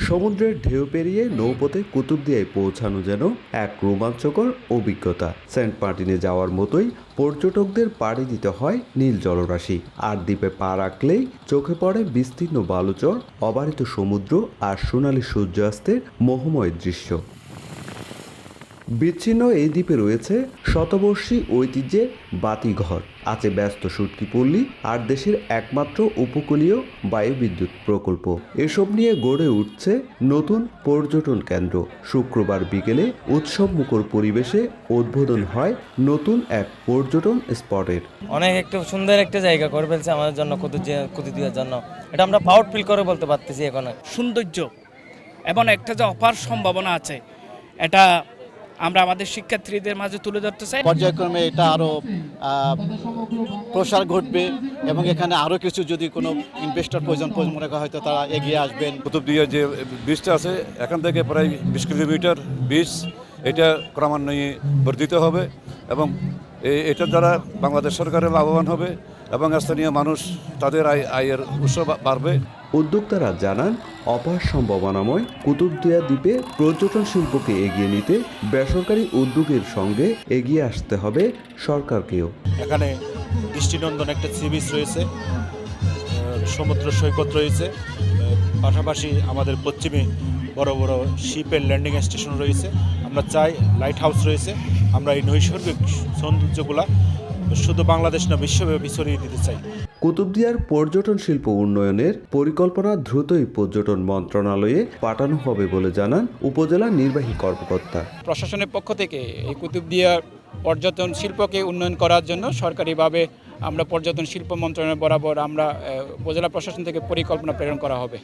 সমুদ্রের ঢেউ পেরিয়ে নৌপথে কুতুবদিয়ায় পৌঁছানো যেন এক রোমাঞ্চকর অভিজ্ঞতা। সেন্ট মার্টিনে যাওয়ার মতোই পর্যটকদের পাড়ি দিতে হয় নীল জলরাশি। আর দ্বীপে পা রাখলেই চোখে পড়ে বিস্তীর্ণ বালুচর, অবারিত সমুদ্র আর সোনালী সূর্যাস্তের মোহময় দৃশ্য। বিচ্ছিন্ন এই দ্বীপে রয়েছে শতবর্ষী ঐতিহ্যের বাতিঘর, আছে ব্যস্ত শুটকিপল্লী আর দেশের একমাত্র উপকূলীয় বায়ুবিদ্যুৎ প্রকল্প। এসব নিয়ে গড়ে উঠছে নতুন পর্যটন কেন্দ্র। শুক্রবার বিকেলে উৎসবমুখর পরিবেশে উদ্বোধন হয় নতুন এক পর্যটন স্পটের। অনেক একটা সুন্দর একটা জায়গা করে ফেলছে আমাদের জন্য, কুতুবদিয়ার জন্য। এটা আমরা প্রাউড ফিল করে বলতে পারতেছি। এখন সৌন্দর্য এবং একটা যে অপার সম্ভাবনা আছে, এটা আমরা আমাদের শিক্ষার্থীদের মাঝে তুলে ধরতে চাই। পর্যায়ক্রমে এটা আরও প্রসার ঘটবে এবং এখানে আরও কিছু যদি কোনো ইনভেস্টর প্রয়োজন মনে করা হয়তো তারা এগিয়ে আসবেন। কুতুবদিয়া যে বীজটা আছে এখান থেকে প্রায় 20 কিলোমিটার বীজ, এটা ক্রমান্বয়ে বর্ধিত হবে এবং এটার দ্বারা বাংলাদেশ সরকারের লাভবান হবে এবং স্থানীয় মানুষ তাদের আয়ের উৎস বাড়বে। উদ্যোক্তারা জানান, অপার সম্ভাবনাময় কুতুবদিয়া দ্বীপে পর্যটন শিল্পকে এগিয়ে নিতে বেসরকারি উদ্যোগের সঙ্গে এগিয়ে আসতে হবে সরকারকেও। এখানে দৃষ্টিনন্দন একটা সি বিচ রয়েছে, সমুদ্র সৈকত রয়েছে, পাশাপাশি আমাদের পশ্চিমে বড় বড় শিপের ল্যান্ডিং স্টেশন রয়েছে। আমরা চাই লাইট হাউস রয়েছে। আমরা এই নৈসর্গিক সৌন্দর্যগুলা শুধু বাংলাদেশ না, বিশ্বব্যাপী ছড়িয়ে দিতে চাই। কুতুবদিয়ার পর্যটন শিল্প উন্নয়নের পরিকল্পনা দ্রুতই পর্যটন মন্ত্রণালয়ে পাঠানো হবে বলে জানান উপজেলা নির্বাহী কর্মকর্তা। প্রশাসনের পক্ষ থেকে এই কুতুবদিয়ার পর্যটন শিল্পকে উন্নয়ন করার জন্য সরকারিভাবে আমরা পর্যটন শিল্প মন্ত্রণালয় বরাবর আমরা উপজেলা প্রশাসন থেকে পরিকল্পনা প্রেরণ করা হবে।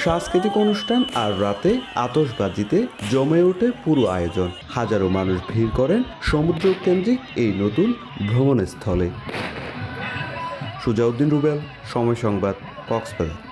সাংস্কৃতিক অনুষ্ঠান আর রাতে আতশবাজিতে জমে ওঠে পুরো আয়োজন। হাজারো মানুষ ভিড় করেন সমুদ্র কেন্দ্রিক এই নতুন ভ্রমণস্থলে। সুজাউদ্দিন রুবেল, সময় সংবাদ, কক্সবাজার।